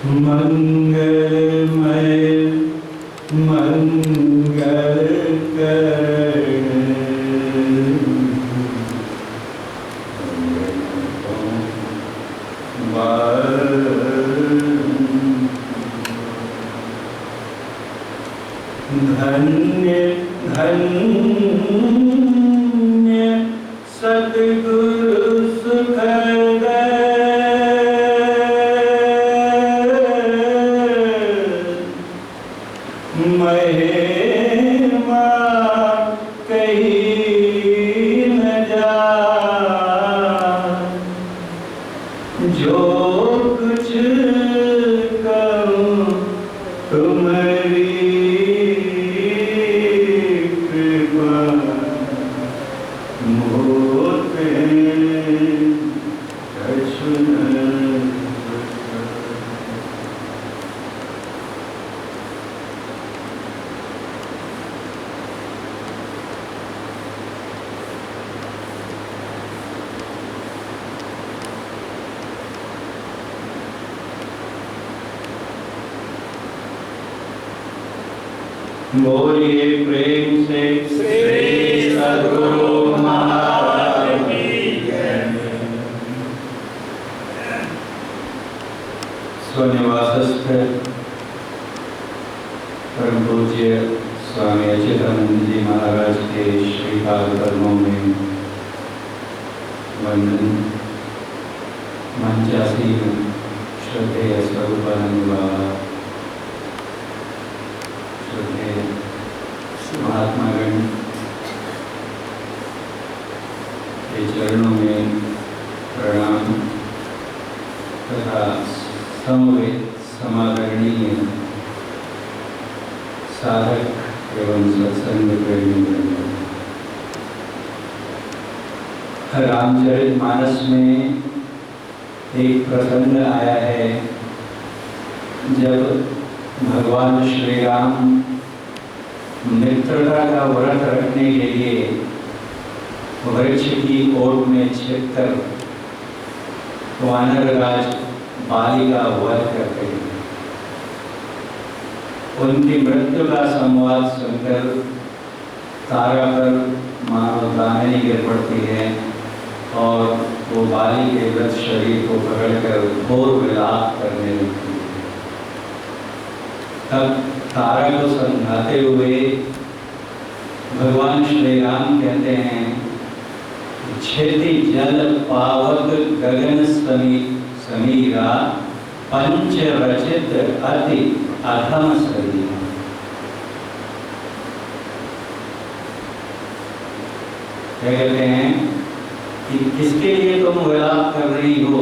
मंगलमय मंगल धन्य धन्य सद्गुरु सुखदय महिमा कही न जाए जो कुछ कहूँ तुम्हारी बोलिए प्रेम से श्री सद्गुरु महाराज की जय। स्वनिवासस्थ परम पूज्य स्वामी अच्युतानंद जी महाराज के श्रीपाद कर्मों में वंदन। मंचासीन श्रद्धेय स्वरूपानंद बाबा, महात्मा गण के चरणों में प्रणाम तथा समवेत समादरणीय साधक एवं सत्संग प्रेमी वृंद। रामचरितमानस में एक प्रसंग आया है जब भगवान श्री राम मित्रता का व्रत रखने के लिए वृक्ष की ओट में छिपकर वानरराज बाली का वध करते हैं। उनकी मृत्यु का संवाद सुनकर तारा पर मानो दामिनी गिर पड़ती है और वो बाली के मृत शरीर को पकड़कर घोर विलाप करने लगती है। तब तारा को समझाते हुए भगवान श्री राम कहते हैं, क्षति जल पावक गगन समीरा पंच रचित अति अधम शरीर। क्या कहते हैं कि किसके लिए तुम विलाप कर रही हो?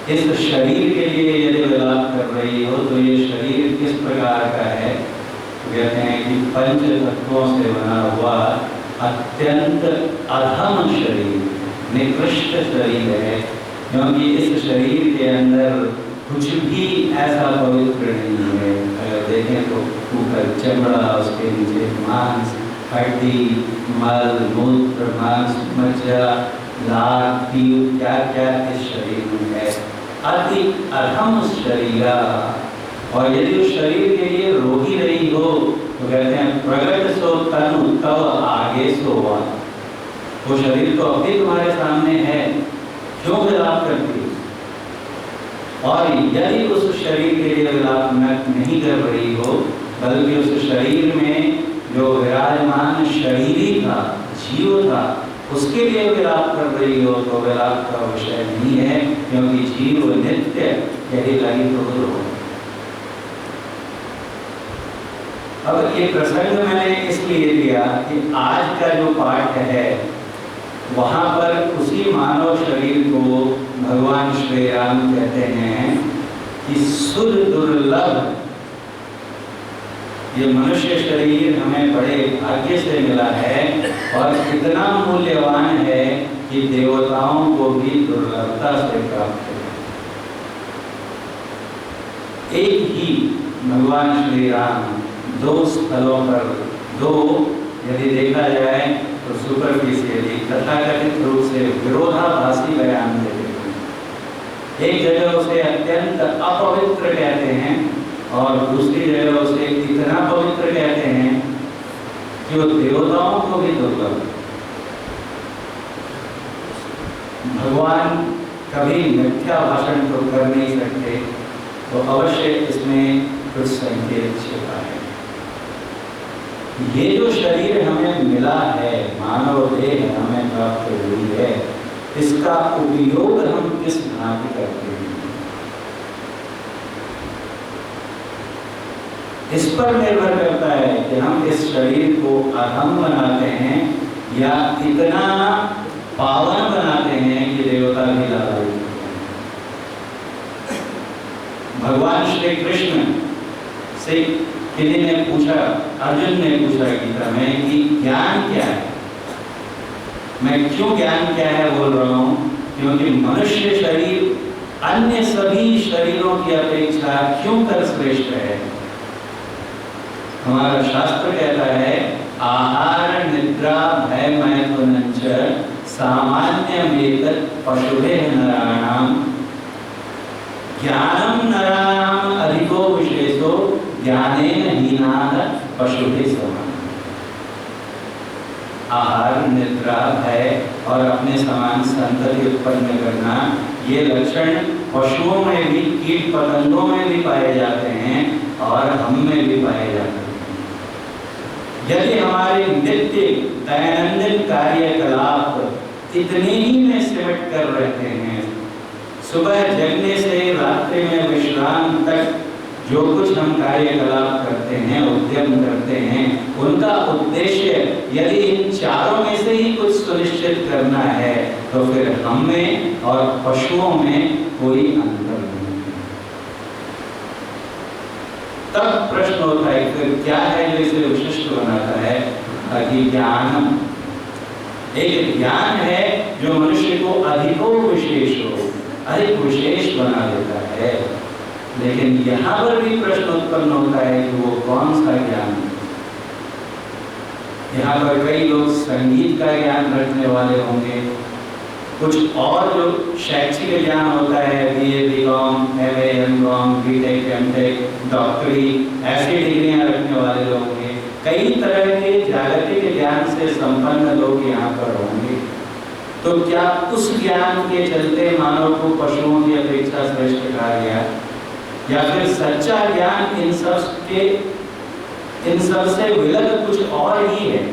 इस शरीर के लिए यदि विलाप कर रही हो तो ये शरीर किस प्रकार का है? कहते हैं कि पंच तत्वों से बना हुआ अत्यंत अधम शरीर, निकृष्ट शरीर है, क्योंकि इस शरीर के अंदर कुछ भी ऐसा पवित्र नहीं है। अगर देखें तो ऊपर चमड़ा, उसके नीचे मांस, हड्डी, मल, मूत्र, मांस, मज्जा, लार, पीऊ, क्या क्या इस शरीर में है। अति अधम शरीर। और यदि उस शरीर के लिए रो ही रही हो तो कहते हैं प्रगट सो तनु तव आगे सो वा। वो शरीर तो अभी तुम्हारे सामने है, क्यों विलाप करती है? और यदि उस शरीर के लिए विलाप नहीं कर रही हो, बल्कि उस शरीर में जो विराजमान शरीरी था, जीव था, उसके लिए विलाप कर रही हो तो विलाप का विषय नहीं है, क्योंकि जीव नित्य यही लगी तो हो। अब ये प्रसंग मैंने इसलिए लिया कि आज का जो पाठ है वहां पर उसी मानव शरीर को भगवान श्री राम कहते हैं कि सुर दुर्लभ। ये मनुष्य शरीर हमें बड़े भाग्य से मिला है और इतना मूल्यवान है कि देवताओं को भी दुर्लभता से प्राप्त है। एक ही भगवान श्री राम दो स्थलों पर, दो यदि देखा जाए तो सुपरफिशियली तथाकथित रूप से विरोधाभासी बयान देते हैं। एक जगह उसे अत्यंत अपवित्र कहते हैं और दूसरी जगह उसे इतना पवित्र कहते हैं कि वो देवताओं को भी दुर्लभ। भगवान कभी मिथ्या भाषण तो कर नहीं सकते, तो अवश्य इसमें कुछ संकेत छिपा है। ये जो शरीर हमें मिला है, मानव देह हमें प्राप्त हुई है, इसका उपयोग हम किस भांति करते हैं, इस पर निर्भर करता है कि हम इस शरीर को अधम बनाते हैं या इतना पावन बनाते हैं कि देवता भी लाभान्वित होते हैं। भगवान श्री कृष्ण से किसी ने पूछा, अर्जुन ने पूछा गीता में कि ज्ञान क्या है। मैं क्यों ज्ञान क्या है बोल रहा हूं, क्योंकि मनुष्य शरीर अन्य सभी शरीरों की अपेक्षा क्यों कर श्रेष्ठ है। हमारा शास्त्र कहता है आहार निद्रा भय मैथुनञ्च सामान्यमेतत् पशुभिः नराणां ज्ञानं नराणां अधिको विशेषो ज्ञानेन हीनाः पशुभिः समानः। आहार निद्रा भय और अपने समान संतति उत्पन्न करना, ये लक्षण पशुओं में भी, कीट पतंगों में भी पाए जाते हैं और हम में भी पाए जाते हैं। यदि हमारे नित्य दैनंदिन कार्यकलाप इतने ही में सिमट कर रहते हैं, सुबह जगने से रात्रि में विश्राम तक जो कुछ हम कार्यकलाप करते हैं, उद्यम करते हैं, उनका उद्देश्य यदि इन चारों में से ही कुछ सुनिश्चित करना है, तो फिर हम में और पशुओं में कोई अंतर नहीं है। तब प्रश्न होता है फिर क्या है जो इसे विशिष्ट बनाता है। ज्ञानम, एक ज्ञान है जो मनुष्य को अधिको विशेष हो, अधिक विशेष बना देता है। लेकिन यहाँ पर भी प्रश्न उत्पन्न होता है कि वो कौन सा ज्ञान है। यहाँ पर कई लोग संगीत का ज्ञान रखने वाले होंगे, कुछ और जो शैक्षिक ज्ञान होता है, BA, BCom, MA, MCom, BTech, MTech, डॉक्टरी, ऐसी डिग्रियां रखने वाले लोग होंगे। कई तरह के जागतिक ज्ञान से संपन्न लोग यहाँ पर होंगे। तो क्या उस ज्ञान के चलते मानव को पशुओं की अपेक्षा श्रेष्ठ कहा गया, या फिर सच्चा ज्ञान इन सब से विलग कुछ और ही है।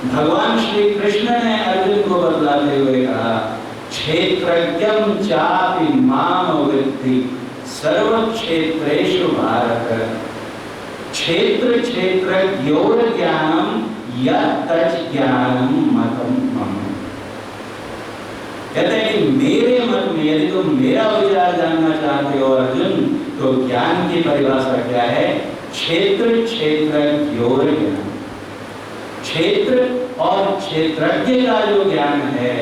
भगवान श्री कृष्ण ने अर्जुन को बतलाते हुए कहा, क्षेत्रज्ञं चापि माम विद्धि सर्व क्षेत्रेषु भारत क्षेत्र क्षेत्रज्ञोर ज्ञानम यत् ज्ञानम मतम मम। कहते हैं कि मेरे मत में यदि तुम मेरा विचार जानना चाहते हो अर्जुन, तो ज्ञान की परिभाषा क्या है। क्षेत्र क्षेत्रज्ञोर ज्ञान, क्षेत्र और क्षेत्रज्ञ का जो ज्ञान है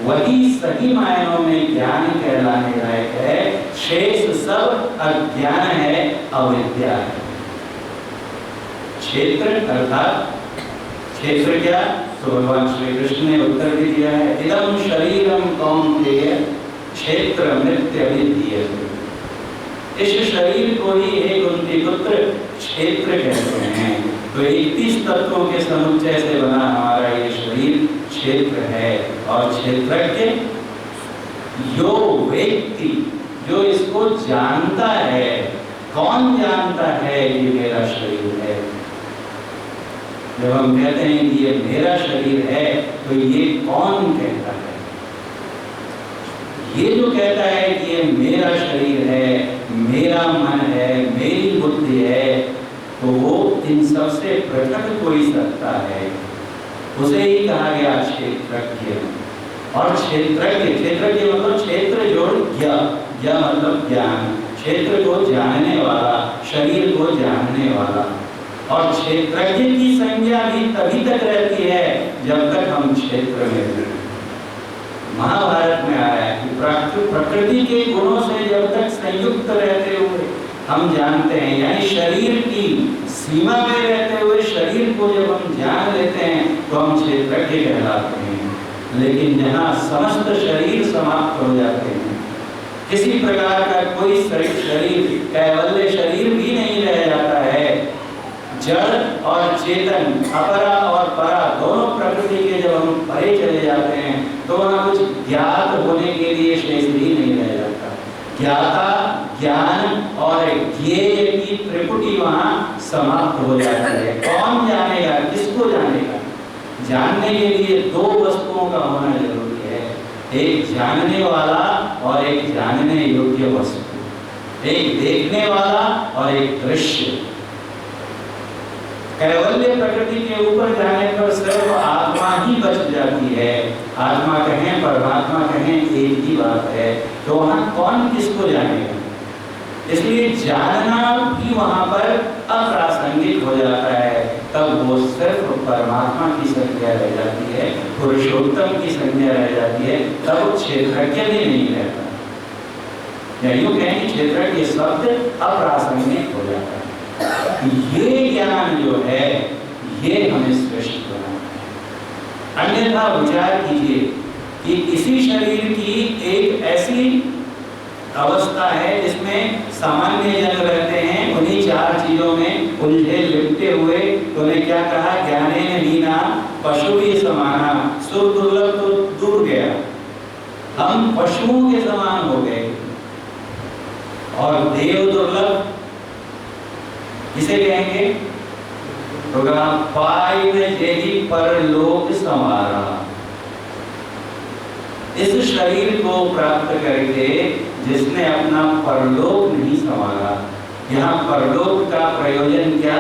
वही सही मायनों में ज्ञान कहलाने लायक है। शेष सब अज्ञान है, अविद्या है। क्षेत्र अर्थात क्षेत्र क्या, तो भगवान श्री कृष्ण ने उत्तर भी दिया है, इदं शरीरम कौन्तेय क्षेत्रमित्यभिधीयते। इस शरीर को ही हे कुंती पुत्र क्षेत्र कहते हैं। तो 31 तत्वों के समुच्चय से बना हमारा ये शरीर क्षेत्र है। और क्षेत्रज्ञ यो व्यक्ति, जो इसको जानता है। कौन जानता है ये मेरा शरीर है। जब हम कहते हैं कि ये मेरा शरीर है, तो ये कौन कहता है। ये जो कहता है कि ये मेरा शरीर है, मेरा मन है, मेरी बुद्धि है, तो वो इन सबसे पृथक कोई सत्ता है। उसे ही कहा गया क्षेत्रज्ञ। और क्षेत्रज्ञ, क्षेत्रज्ञ मतलब क्षेत्र जोड़ ज्ञ, ज्ञ मतलब ज्ञान, क्षेत्र को जानने वाला, शरीर को जानने वाला। और क्षेत्रज्ञ की संज्ञा भी तभी तक रहती है जब तक हम क्षेत्र में हैं। महाभारत में आया है कि प्रकृति के गुणों से जब तक संयुक्त रहते हुए हम जानते हैं, यानी शरीर की सीमा में रहते हुए शरीर को जब हम जान लेते हैं तो हम क्षेत्रज्ञ कहलाते हैं। लेकिन जहाँ समस्त शरीर समाप्त हो जाते हैं, किसी प्रकार का कोई शरीर, कैवल्य शरीर भी नहीं रह जाता है। जड़ और चेतन, अपरा और परा, दोनों प्रकृति के जब हम परे चले जाते हैं तो वहाँ कुछ ज्ञात होने के लिए शेष भी नहीं रह जाता। ज्ञाता, ज्ञान और ज्ञेय की त्रिपुटी वहाँ समाप्त हो जाती है। कौन जानेगा, किसको जानेगा? जानने के लिए दो वस्तुओं का होना जरूरी है, एक जानने वाला और एक जानने योग्य वस्तु, एक देखने वाला और एक दृश्य। कैवल्य प्रकृति के ऊपर जाने पर सिर्फ आत्मा ही बच जाती है। आत्मा कहें, परमात्मा कहें, एक ही बात है। तो वहाँ कौन किसको जानेगा? इसलिए जानना भी वहाँ पर अप्रासंगिक हो जाता है। तब वो सिर्फ परमात्मा की संज्ञा रह जाती है, पुरुषोत्तम की संज्ञा रह जाती है। तब क्षेत्रज्ञ भी नहीं रहता। या यूँ कहें कि क्षेत्रज्ञ शब्द अप्रासंगिक हो जाता है। ये ज्ञान जो है ये हमें श्रेष्ठ बनाता है। अन्यथा विचार कीजिए कि इसी शरीर की एक ऐसी अवस्था है जिसमें सामान्य जन रहते हैं, उन्हीं चार चीजों में उलझे लिपटे हुए। तो उन्हें क्या कहा? ज्ञाने हीना पशु भी समाना। सुर दुर्लभ तो दूर गया, हम पशुओं के समान हो गए। और देव दुर्लभ किसे कहेंगे? तो पाई में जेही परलोक समारा। इस शरीर को प्राप्त करके जिसने अपना परलोक नहीं संवारा। यहाँ परलोक का प्रयोजन क्या?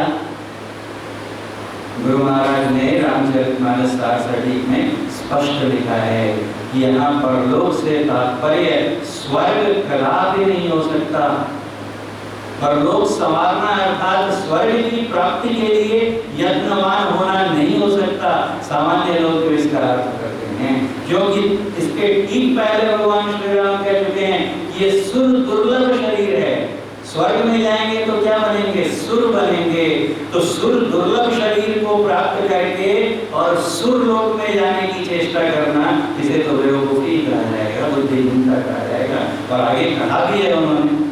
गुरु महाराज ने रामचरितमानस सारसटीक में स्पष्ट लिखा है कि यहाँ परलोक से तात्पर्य स्वर्ग कदापि नहीं हो सकता। परलोक संवारना अर्थात स्वर्ग की प्राप्ति के लिए यत्नवान होना नहीं हो सकता। सामान्य लोग तो इसका अर्थ करते हैं, क्योंकि इसके ठीक पहले भगवान श्री राम कह चुके हैं कि ये सुर दुर्लभ शरीर है। स्वर्ग में जाएंगे तो क्या बनेंगे? सुर बनेंगे। तो सुर दुर्लभ शरीर को प्राप्त करके और सुर लोक में जाने की चेष्टा करना, इसे तो बेवकूफी कहा जाएगा, बुद्धिहीनता कहा जाएगा। और आगे कहा भी है उन्होंने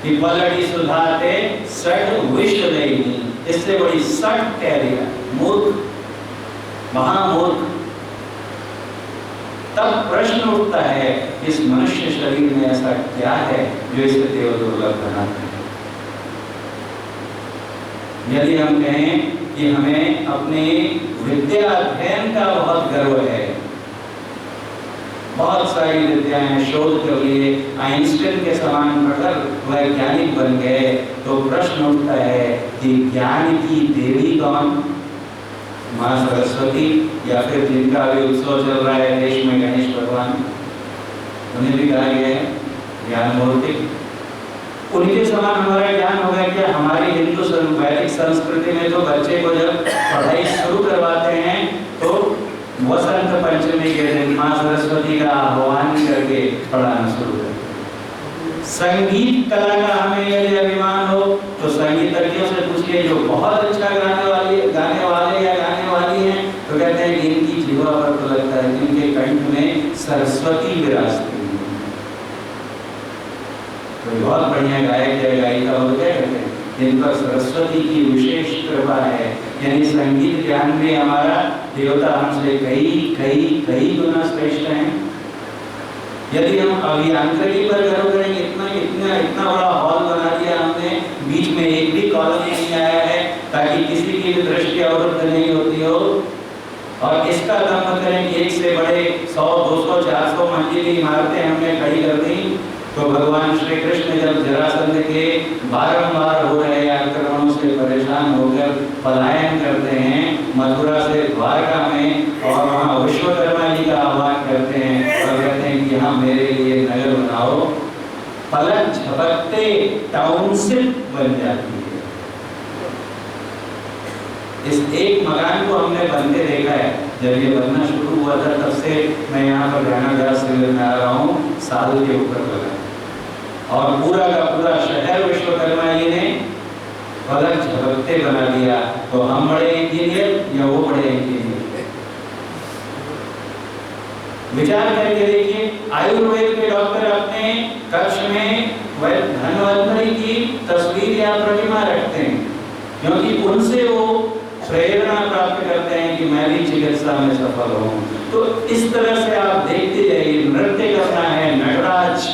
कि पलटी सुधाते सठ विष नहीं। इससे बड़ी सठ कह दिया, मूर्ख, महामूर्ख। तब प्रश्न उठता है, इस मनुष्य शरीर में ऐसा क्या है जो इसे देव दुर्लभ बनाते हैं? यदि हम कहें कि हमें अपने विद्या अध्ययन का बहुत गर्व है, बहुत सारी विद्याएं शोध कर लिए, आइंस्टाइन के समान प्रखर वैज्ञानिक बन गए, तो प्रश्न उठता है कि ज्ञान की देवी कौन? माँ सरस्वती, या फिर जिनका भी उत्सव चल रहा है देश में, गणेश भगवान, उन्हें भी कहा गया है ज्ञान मूर्ति। उनके समान हमारा ज्ञान होगा क्या? हमारी हिंदू वैदिक संस्कृति में तो बच्चे को जब पढ़ाई शुरू करवाते हैं तो वसंत पंचमी के दिन माँ सरस्वती का आह्वान करके पढ़ाना शुरू करते हैं। संगीत कला का हमें यदि अभिमान हो तो संगीतज्ञों से पूछिए जो बहुत अच्छा गाने वाले या गाने वाली हैं, तो कहते हैं कि इनकी जीवा पर तो लगता है कि इनके कंठ में सरस्वती विराजती है। तो बहुत बढ़िया गायक या गायिका हो, क्या कहते हैं? जिन पर सरस्वती की विशेष कृपा है। यानी संगीत ज्ञान में हमारा देवता हमसे कई गुना श्रेष्ठ हैं। यदि हम अभियांत्रिकी पर गर्व करेंगे, इतना बड़ा हॉल बना दिया हमने, बीच में एक भी कॉलम नहीं आया है ताकि किसी की भी दृष्टि अवरुद्ध नहीं होती हो, और इसका दम करें कि एक से बड़े 100, 200, 400 मंजिली इमारतें हमने खड़ी कर दी, तो भगवान श्री कृष्ण जब जरासंध के बारंबार हो रहे आक्रमणों से परेशान होकर पलायन करते हैं मथुरा से द्वारका में, और वहाँ विश्वकर्मा जी का आह्वान करते हैं और कहते हैं कि यहाँ मेरे लिए नगर बनाओ, पलक झपकते टाउनशिप बन जाती है। इस एक मकान को हमने बनते देखा है। जब ये बनना शुरू हुआ था तब से मैं यहाँ पर ज्ञानागार शिविर में आ रहा हूँ, साल के ऊपर लगा, और पूरा का पूरा शहर विश्वकर्मा जी ने पलक झपकते बना दिया। तो हम बड़े इंजीनियर या वो बड़े इंजीनियर? विचार करके देखिए, आयुर्वेद के डॉक्टर अपने आप प्रतिमा रखते हैं, क्योंकि उनसे वो प्रेरणा प्राप्त करते हैं कि मैं भी चिकित्सा में सफल हूं। तो इस तरह से आप देखते जाइए, नृत्य करना है नटराज,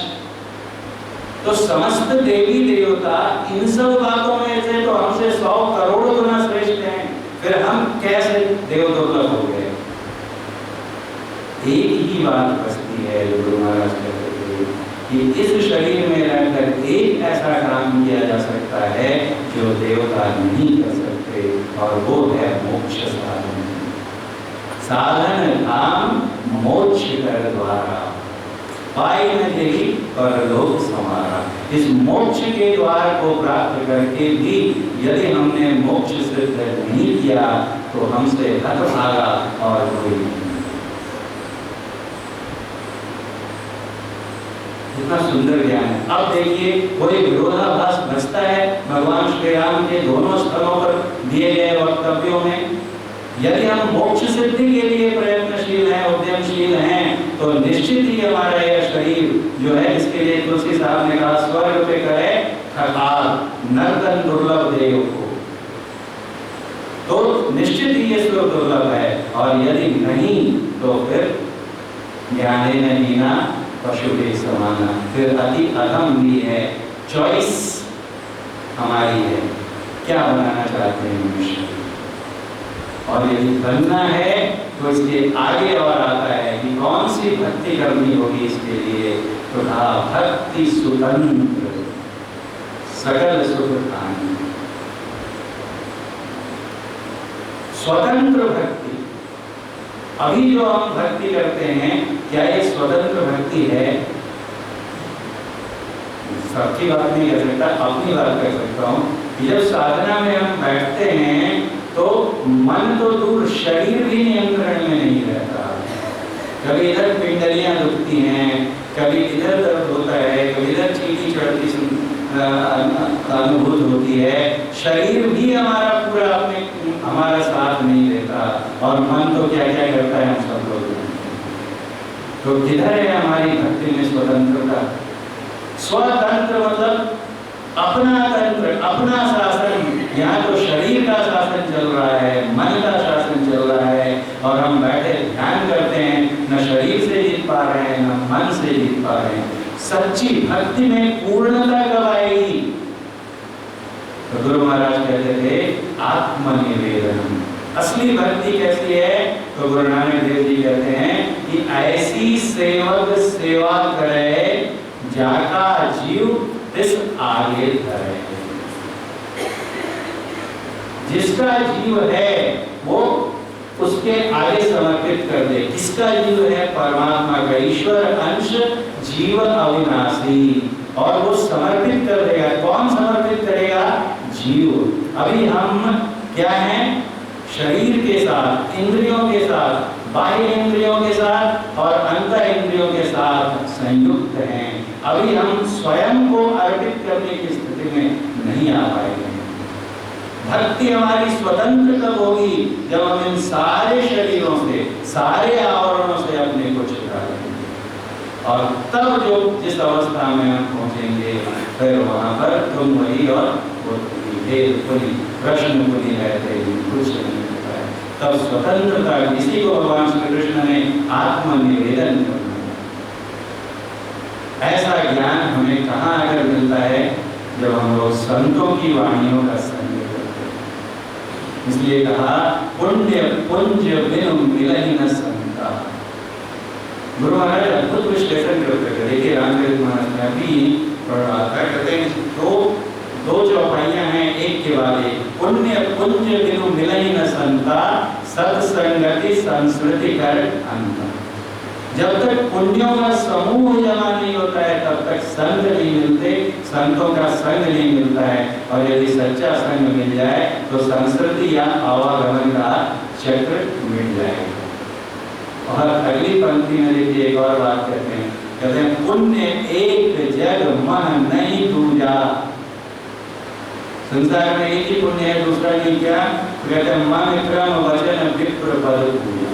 तो समस्त देवी देवता इन सब बातों में से तो हमसे 100 करोड़ गुना श्रेष्ठ हैं, फिर हम कैसे देव दुर्लभ हो गए। एक ही बात बचती है जो गुरु महाराज कहते थे कि इस शरीर में रहकर एक ऐसा काम किया जा सकता है जो देवता नहीं कर सकते, और वो है मोक्ष साधन। साधन धाम मोक्ष कर द्वारा पाई न देही परलोक समारा। इस मोक्ष के द्वार को प्राप्त करके भी यदि हमने मोक्ष सिद्ध नहीं किया तो हमसे हतभागा और कोई नहीं। इतना सुंदर ज्ञान है। अब देखिए कोई विरोधाभास बचता है भगवान श्री राम के दोनों स्थलों पर दिए गए वक्तव्यों में। यदि हम मोक्ष सिद्धि के लिए प्रयत्नशील हैं, उद्यमशील हैं, तो निश्चित ही हमारा यह शरीर जो है, इसके लिए तुलसी साहब ने कहा स्वर्ग पे करे ठकाल नर्तन दुर्लभ देव को, तो निश्चित ही ये स्वर्ग दुर्लभ है। और यदि नहीं तो फिर ज्ञाने न हीना पशु के समाना, फिर अति अधम भी है। चॉइस हमारी है, क्या बनाना चाहते हैं मनुष्य, और यदि बनना है तो इसके आगे और आता है कि कौन सी भक्ति करनी होगी इसके लिए। तो कहा भक्ति स्वतंत्र सकल सुख खानी, स्वतंत्र भक्ति। अभी जो हम भक्ति करते हैं क्या ये स्वतंत्र भक्ति है? सबकी बात नहीं कर सकता, अपनी बात कर सकता हूँ। जब साधना में हम बैठते हैं तो मन तो दूर, शरीर भी नियंत्रण में नहीं रहता। कभी इधर पिंडलियां दुखती हैं, कभी इधर दर्द होता है, कभी इधर चीटी चढ़ती अनुभूत होती है। शरीर भी हमारा पूरा अपने हमारा साथ नहीं देता, और मन तो क्या क्या करता है हम सब लोग जानते हैं। तो किधर है हमारी भक्ति में स्वतंत्रता? स्वतंत्र मतलब अपना तंत्र, अपना शासन। यहाँ तो शरीर का शासन चल रहा है, मन का शासन चल रहा है, और हम बैठे ध्यान करते हैं, न शरीर से जीत पा रहे हैं न मन से जीत पा रहे हैं। सच्ची भक्ति में पूर्णता कब आएगी? तो गुरु महाराज कहते थे आत्मनिवेदन। असली भक्ति कैसी है? तो गुरु नानक देव जी कहते हैं कि ऐसी सेवक सेवा करे जाका जीव इस आगे धरे। जिसका जीव है वो उसके आगे समर्पित कर दे। किसका जीव है? परमात्मा का, ईश्वर अंश जीव अविनाशी, और वो समर्पित कर देगा। कौन समर्पित करेगा? जीव। अभी हम क्या हैं? शरीर के साथ, इंद्रियों के साथ, बाह्य इंद्रियों के साथ और अंतर इंद्रियों के साथ संयुक्त हैं। अभी हम स्वयं को अर्पित करने की स्थिति में नहीं आ पाएंगे। भक्ति हमारी स्वतंत्र कब होगी? जब हम इन सारे शरीरों से, सारे आवरणों से अपने को छुड़ा लेंगे, और तब जो जिस अवस्था में हम पहुंचेंगे फिर वहां पर तुम वही और वो भेद पुनी, प्रश्न पुनी रहते ही कुछ नहीं होता है। तब स्वतंत्रता, इसी को भगवान श्री कृष्ण ने आत्मनिवेदन करना। ऐसा ज्ञान हमें कहाँ आकर मिलता है? जब हम लोग संतों की वाणियों का संग करते हैं। इसलिए कहा पुण्य पुंज बिनु मिलहि न संता। गुरु महाराज अद्भुत विश्लेषण करते थे। देखिए रामचरित मानस में अभी कहते हैं दो चौपाइयां हैं एक के बाद एक। पुण्य पुंज बिनु मिलहि न संता, सत्संगति संस्कृति कर अंता। जब तक पुण्यों का समूह जमा नहीं होता है तब तक संग नहीं मिलते, संतों का संग नहीं मिलता है। और यदि सच्चा संग मिल जाए तो संस्कृति या आवागमन का चक्र मिल जाएगा। और अगली पंक्ति में देखिए एक और बात कहते हैं पुण्य एक जग मह नहीं दूजा। संसार में एक ही पुण्य है, दूसरा नहीं। क्या कहते हैं? मन क्रम वचन विप्र पद पूजा।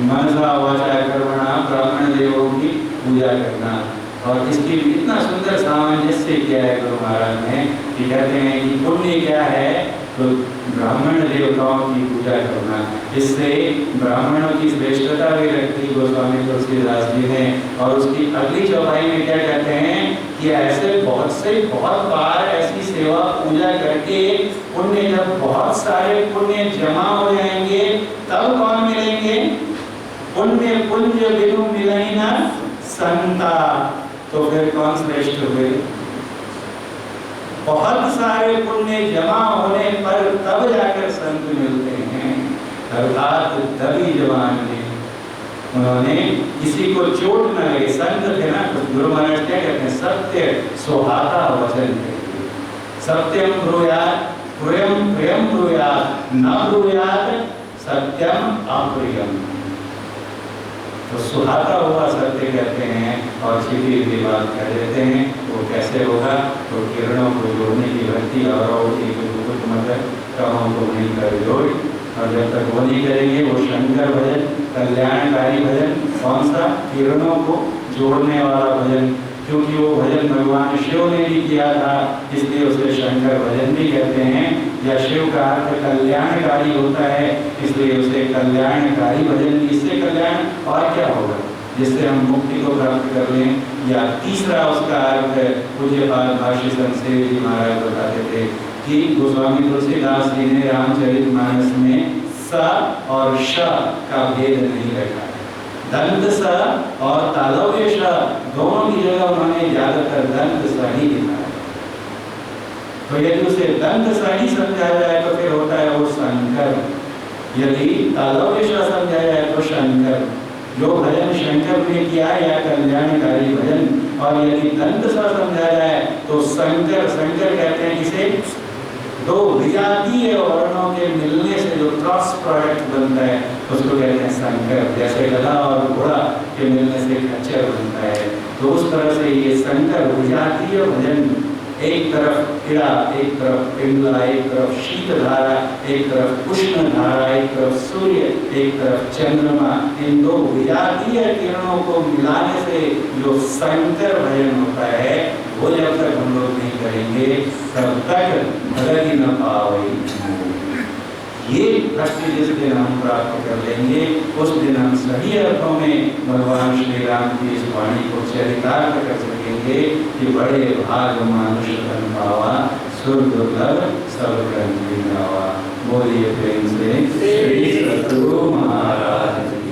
मनसा वाचा कर्मणा ब्राह्मण देवों की पूजा करना, और इसकी इतना सुंदर सामंजस्य किया है गुरु महाराज ने कि कहते हैं कि पुण्य क्या है, तो ब्राह्मण देवताओं की पूजा करना। इससे ब्राह्मणों की श्रेष्ठता भी रखती गोस्वामी तुलसीदास जी ने। और उसकी अगली चौपाई में क्या कहते हैं कि ऐसे बहुत बार ऐसी सेवा पूजा करके पुण्य, जब बहुत सारे पुण्य जमा हो जाएंगे तब कौन मिलेंगे? पुण्य पुंज बिनु मिलई न संता। तो फिर कौन श्रेष्ठ हुए? बहुत सारे पुण्य जमा होने पर तब जाकर संत मिलते हैं। अर्थात तभी जवान ने उन्होंने किसी को चोट न लगे, संत थे ना। तो गुरु महाराज क्या कहते हैं? सत्य सुहाता वचन कहिए, सत्यम ब्रूयात प्रियम प्रियम ब्रूयात, न ब्रूयात सत्यम अप्रियम। तो सुहाता हुआ सत्य कहते हैं और छिपी हुई बात कह देते हैं। वो कैसे होगा? तो किरणों को जोड़ने की भक्ति और मतलब कहों को नहीं कर जोड़। और जब तक वो नहीं करेंगे, वो शंकर भजन, कल्याणकारी भजन, कौन सा? किरणों को जोड़ने वाला भजन। क्योंकि वो भजन भगवान शिव ने भी किया था, इसलिए उसे शंकर भजन भी कहते हैं। या शिव का अर्थ कल्याणकारी होता है, इसलिए उसे कल्याणकारी भजन। इससे कल्याण और क्या होगा? जिससे हम मुक्ति को प्राप्त कर लें। या तीसरा उसका अर्थ पूज्यपाद भाष्य संसेव जी महाराज बताते थे कि गोस्वामी तुलसीदास जी ने रामचरितमानस में स और श का भेद नहीं रखा। दंत स और तालव्य श दोनों की जगह उन्होंने ज्यादातर दंत स ही लिखा है। तो यदि उसे दंत स ही समझा जाए तो फिर होता है वो शंकर। यदि तालव्य श समझा जाए तो शंकर। जो भजन शंकर ने किया या कल्याणकारी भजन। और यदि दंत स समझा जाए तो शंकर। शंकर कहते हैं किसे? दो विजातीय वर्णों के मिलने से जो क्रॉस प्रोडक्ट बनता है उसको कहते हैं शंकर। जैसे गधा और घोड़ा के मिलने से खच्चर बनता है, तो उस तरह से ये शंकर विजातीय भजन। एक तरफ इड़ा, एक तरफ पिंगला, एक तरफ शीत धारा, एक तरफ उष्ण धारा, एक तरफ सूर्य, एक तरफ चंद्रमा। इन दो विजातीय किरणों को मिलाने से जो शंकर भजन होता है, वो जब तक हम लोग नहीं करेंगे तब तक भगत ही न पावे। ये भक्ति जिस दिन हम प्राप्त कर लेंगे, उस दिन हम सही अर्थों में भगवान श्री राम की इस वाणी को चरितार्थ कर सकेंगे कि बड़े भाग मानुष धन पावा, सुर दुर्लभ सब ग्रंथि गावा। बोलिए प्रेम से श्री सद्गुरु महाराज।